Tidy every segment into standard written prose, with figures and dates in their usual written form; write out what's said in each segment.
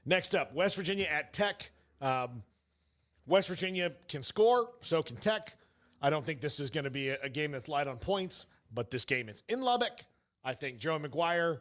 Next up, West Virginia at Tech. West Virginia can score, so can Tech. I don't think this is going to be a game that's light on points, but this game is in Lubbock. I think Joe McGuire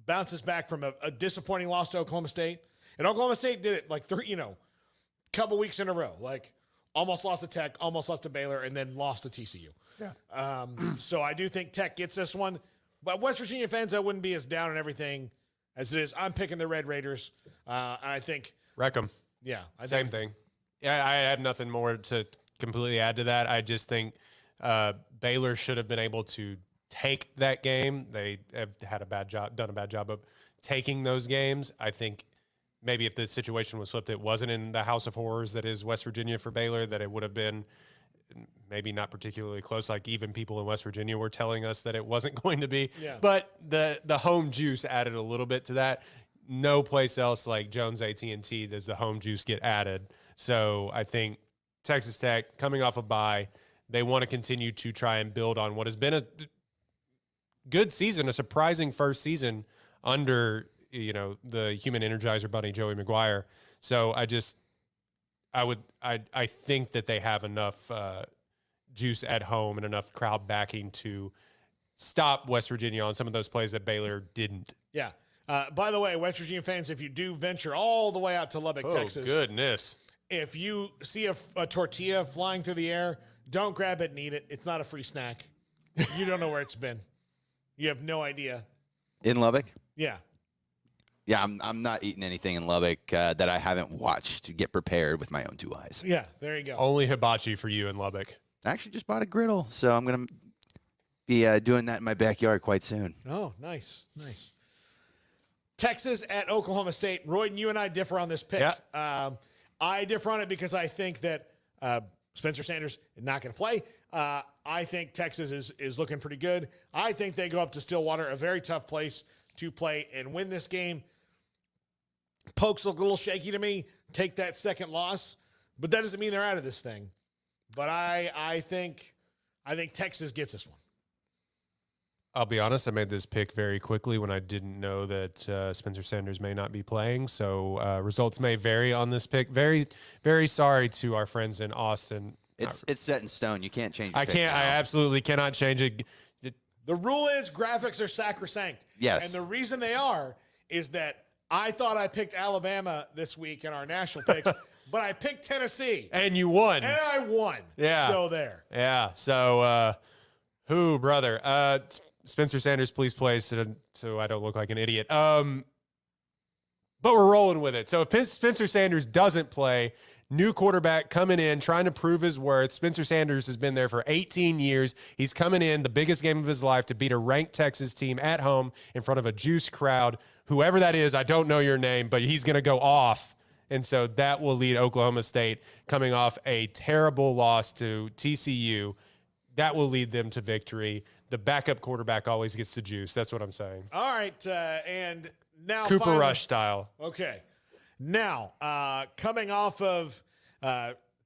bounces back from a disappointing loss to Oklahoma State. And Oklahoma State did it like couple weeks in a row. Like almost lost to Tech, almost lost to Baylor, and then lost to TCU. Yeah. So I do think Tech gets this one. But West Virginia fans, I wouldn't be as down on everything as it is. I'm picking the Red Raiders. And I think wreck them. Yeah. Same thing. Yeah, I have nothing more to completely add to that. I just think Baylor should have been able to take that game. They have done a bad job of taking those games. I think maybe if the situation was flipped, it wasn't in the house of horrors that is West Virginia for Baylor, that it would have been maybe not particularly close. Like even people in West Virginia were telling us that it wasn't going to be. Yeah. But the home juice added a little bit to that. No place else like Jones AT&T does the home juice get added. So I think Texas Tech, coming off a bye, they want to continue to try and build on what has been a good season, a surprising first season under the human Energizer Bunny, Joey McGuire. So I think that they have enough juice at home and enough crowd backing to stop West Virginia on some of those plays that Baylor didn't. Yeah. By the way, West Virginia fans, if you do venture all the way out to Lubbock, Texas. Goodness. If you see a tortilla flying through the air, don't grab it and eat it. It's not a free snack. You don't know where it's been. You have no idea. In Lubbock? Yeah. Yeah, I'm not eating anything in Lubbock that I haven't watched to get prepared with my own two eyes. Yeah, there you go. Only hibachi for you in Lubbock. I actually just bought a griddle, so I'm going to be doing that in my backyard quite soon. Oh, nice. Texas at Oklahoma State. Royden, you and I differ on this pick. Yeah. I differ on it because I think that Spencer Sanders is not going to play. I think Texas is looking pretty good. I think they go up to Stillwater, a very tough place to play and win this game. Pokes look a little shaky to me. Take that second loss, but that doesn't mean they're out of this thing. But I think Texas gets this one. I'll be honest, I made this pick very quickly when I didn't know that Spencer Sanders may not be playing. So results may vary on this pick. Very, very sorry to our friends in Austin. It's set in stone. You can't change it. I absolutely cannot change it. The rule is graphics are sacrosanct. Yes. And the reason they are is that I thought I picked Alabama this week in our national picks, but I picked Tennessee. And you won. And I won. Yeah. So there. Yeah. So, brother? Spencer Sanders, please play so I don't look like an idiot. But we're rolling with it. So if Spencer Sanders doesn't play, new quarterback coming in, trying to prove his worth. Spencer Sanders has been there for 18 years. He's coming in the biggest game of his life to beat a ranked Texas team at home in front of a juice crowd. Whoever that is, I don't know your name, but he's going to go off. And so that will lead Oklahoma State, coming off a terrible loss to TCU. That will lead them to victory. The backup quarterback always gets the juice. That's what I'm saying. All right. And now Cooper Rush style. Okay. Now, coming off of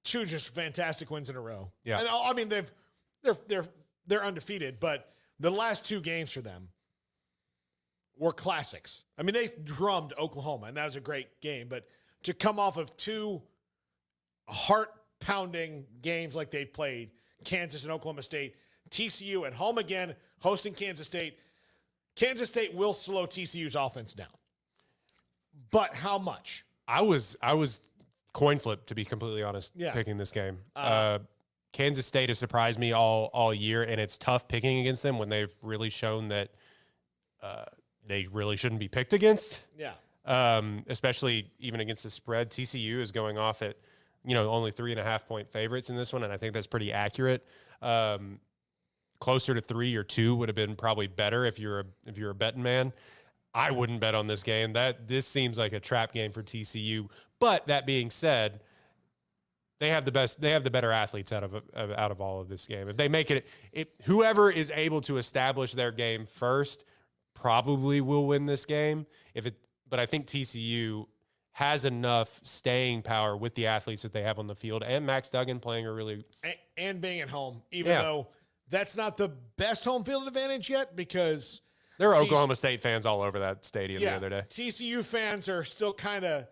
two just fantastic wins in a row. Yeah. And I mean, they're undefeated, but the last two games for them were classics. I mean, they drummed Oklahoma, and that was a great game. But to come off of two heart-pounding games like they played, Kansas and Oklahoma State, TCU at home again, hosting Kansas State. Kansas State will slow TCU's offense down. But how much? I was coin flip, to be completely honest, picking this game. Kansas State has surprised me all year, and it's tough picking against them when they've really shown that they really shouldn't be picked against. Yeah. Especially even against the spread. TCU is going off at only 3.5-point favorites in this one, and I think that's pretty accurate. Closer to 3 or 2 would have been probably better if you're a betting man. I wouldn't bet on this game. This seems like a trap game for TCU. But that being said, they have the better athletes out of all of this game. If they make it, whoever is able to establish their game first probably will win this game. But I think TCU has enough staying power with the athletes that they have on the field, and Max Duggan playing a really and being at home, even though that's not the best home field advantage yet, because There were Oklahoma State fans all over that stadium yeah, the other day. TCU fans are still kind of.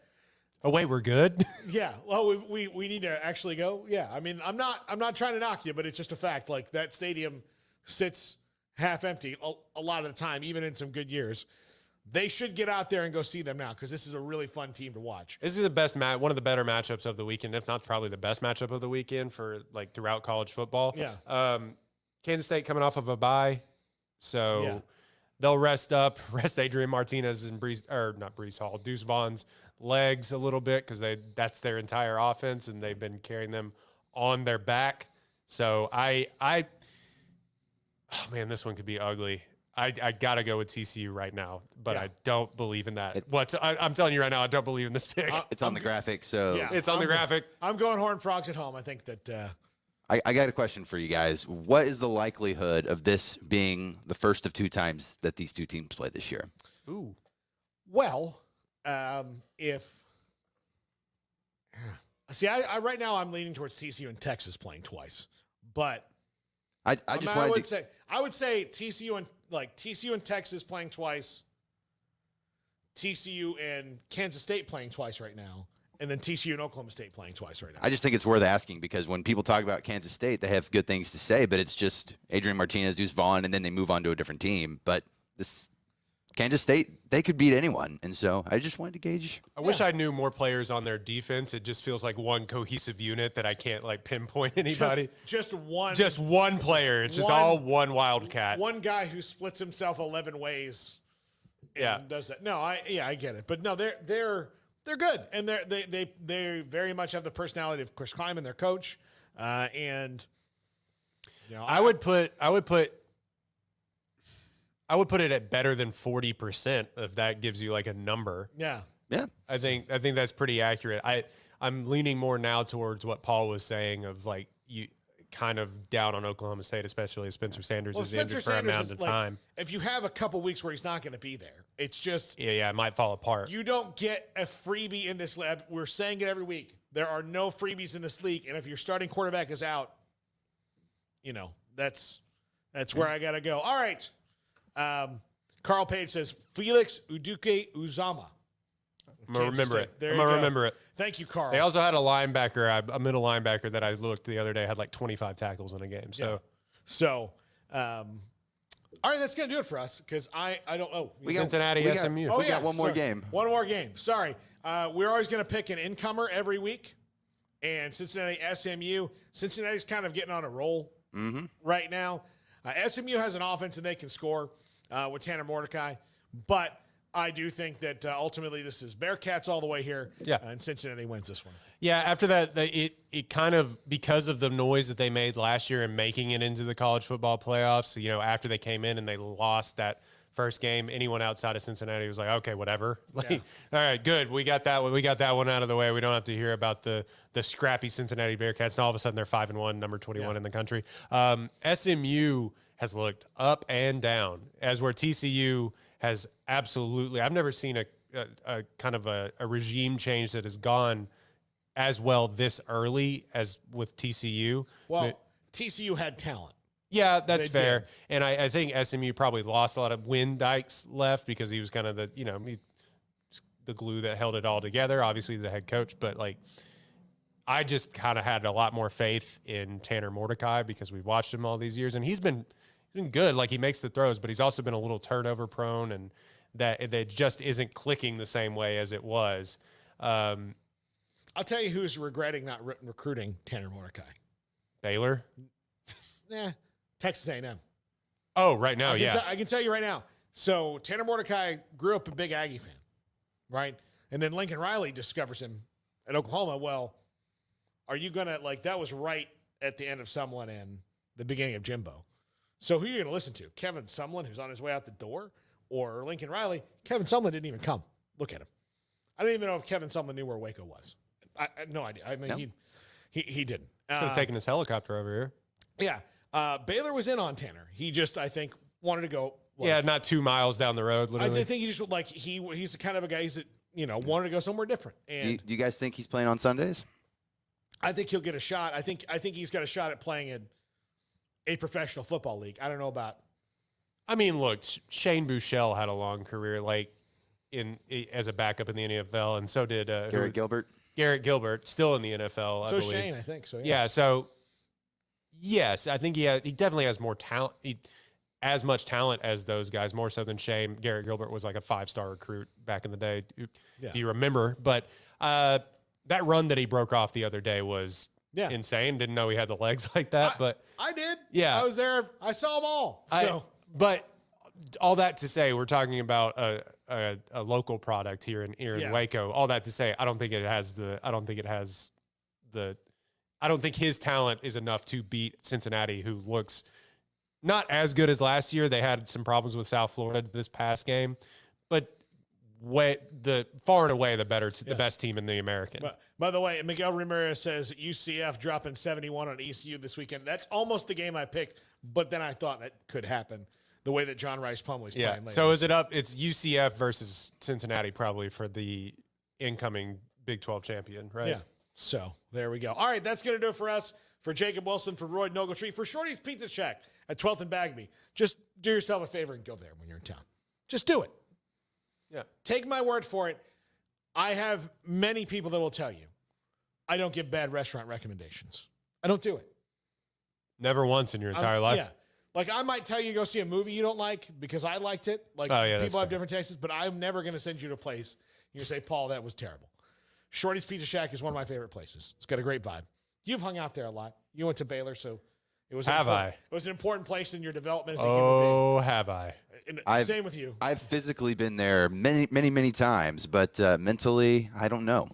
Oh wait, we're good. Yeah, well, we need to actually go. Yeah, I mean, I'm not trying to knock you, but it's just a fact. Like that stadium sits half empty a lot of the time, even in some good years. They should get out there and go see them now because this is a really fun team to watch. This is the best one of the better matchups of the weekend, if not probably the best matchup of the weekend for like throughout college football. Yeah. Kansas State coming off of a bye, so they'll rest Adrian Martinez and Brees Hall, Deuce Vaughn's legs a little bit because that's their entire offense and they've been carrying them on their back. So oh man, this one could be ugly. I got to go with TCU right now, but I don't believe in that. I'm telling you right now, I don't believe in this pick. It's on the graphic, so it's on the graphic. I'm going Horned Frogs at home. I think that I got a question for you guys. What is the likelihood of this being the first of 2 times that these 2 teams play this year? Ooh. Well, if see, I right now I'm leaning towards TCU and Texas playing twice, but I would say TCU and Texas playing twice, TCU and Kansas State playing twice right now, and then TCU and Oklahoma State playing twice right now. I just think it's worth asking because when people talk about Kansas State, they have good things to say, but it's just Adrian Martinez, Deuce Vaughn, and then they move on to a different team. But this Kansas State, they could beat anyone, and so I just wanted to gauge. I wish I knew more players on their defense. It just feels like one cohesive unit that I can't like pinpoint anybody. Just one player. It's just all one Wildcat. One guy who splits himself 11 ways. And does that? No, I get it, but no, they're good, and they very much have the personality of Chris Kleiman, their coach, and you know I would put it at better than 40% if that gives you like a number. Yeah. I think that's pretty accurate. I'm leaning more now towards what Paul was saying of like you kind of down on Oklahoma State, especially as Spencer Sanders is injured for a amount of time. If you have a couple weeks where he's not going to be there, it's just it might fall apart. You don't get a freebie in this lab. We're saying it every week. There are no freebies in this league, and if your starting quarterback is out, you know that's where I got to go. All right. Carl Page says Felix Uduke Uzama. I'm going to remember it. I'm going to remember it. Thank you, Carl. They also had a linebacker, a middle linebacker that I looked the other day, had like 25 tackles in a game. All right, that's going to do it for us because I don't know. Cincinnati, SMU. We got one more game. One more game. Sorry. We're always going to pick an incomer every week. And Cincinnati, SMU. Cincinnati's kind of getting on a roll right now. SMU has an offense and they can score with Tanner Mordecai. But I do think that ultimately this is Bearcats all the way here. Yeah. And Cincinnati wins this one. Yeah, after that, it kind of, because of the noise that they made last year and making it into the college football playoffs, you know, after they came in and they lost that first game, anyone outside of Cincinnati was like, okay, whatever. Like, all right, good. We got that one. We got that one out of the way. We don't have to hear about the scrappy Cincinnati Bearcats. And all of a sudden they're 5-1, number 21 in the country. SMU has looked up and down, as where TCU has absolutely, I've never seen a kind of a regime change that has gone as well this early as with TCU. Well, TCU had talent. Yeah, that's fair. Did. And I think SMU probably lost a lot of when Dykes left because he was kind of the glue that held it all together. Obviously, the head coach, but like I just kind of had a lot more faith in Tanner Mordecai because we've watched him all these years, and he's been good. Like he makes the throws, but he's also been a little turnover prone, and that just isn't clicking the same way as it was. I'll tell you who's regretting not recruiting Tanner Mordecai. Baylor? Texas A&M. Oh, right now, I can tell you right now. So Tanner Mordecai grew up a big Aggie fan, right? And then Lincoln Riley discovers him at Oklahoma. Well, are you going to, like, that was right at the end of Sumlin and the beginning of Jimbo. So who are you going to listen to? Kevin Sumlin, who's on his way out the door, or Lincoln Riley? Kevin Sumlin didn't even come. Look at him. I don't even know if Kevin Sumlin knew where Waco was. I have no idea. I mean, he didn't. Could have taken his helicopter over here. Yeah. Baylor was in on Tanner. He just, I think, wanted to go. Not 2 miles down the road, literally. I think he just, like, he's the kind of a guy that, wanted to go somewhere different. And do you guys think he's playing on Sundays? I think he'll get a shot. I think he's got a shot at playing in a professional football league. I don't know about I mean, look, Shane Buechele had a long career, like as a backup in the NFL, and so did Garrett Gilbert. Garrett Gilbert, still in the NFL. I So believe. Shane, I think so. Yeah. So yes, I think he definitely has more talent. As much talent as those guys, more so than Shane. Garrett Gilbert was like a 5-star recruit back in the day, if you remember. But that run that he broke off the other day was insane. Didn't know he had the legs like that, but I did. Yeah. I was there. I saw them all. So but all that to say, we're talking about a local product here in Waco. All that to say, I don't think his talent is enough to beat Cincinnati, who looks not as good as last year. They had some problems with South Florida this past game, but far and away the best team in the American. By the way, Miguel Ramirez says UCF dropping 71 on ECU this weekend. That's almost the game I picked, but then I thought that could happen the way that John Rice Plumlee's playing later. So is it up? It's UCF versus Cincinnati probably for the incoming Big 12 champion, right? Yeah. So there we go. All right, that's going to do it for us. For Jacob Wilson, for Roy Ogletree, for Shorty's Pizza Shack at 12th and Bagby. Just do yourself a favor and go there when you're in town. Just do it. Yeah. Take my word for it. I have many people that will tell you I don't give bad restaurant recommendations. I don't do it. Never once in your entire life? Yeah. Like, I might tell you go see a movie you don't like because I liked it. Like, people have different tastes, but I'm never going to send you to a place you say, Paul, that was terrible. Shorty's Pizza Shack is one of my favorite places. It's got a great vibe. You've hung out there a lot. You went to Baylor, so it was It was an important place in your development as a human being. Oh, have I? Same with you. I've physically been there many times, but mentally, I don't know.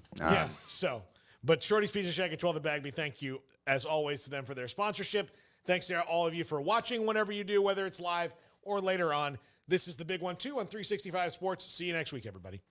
But Shorty's Pizza Shack at 12 and Bagby, thank you, as always, to them for their sponsorship. Thanks to all of you for watching whenever you do, whether it's live or later on. This is the big one, too, on 365 Sports. See you next week, everybody.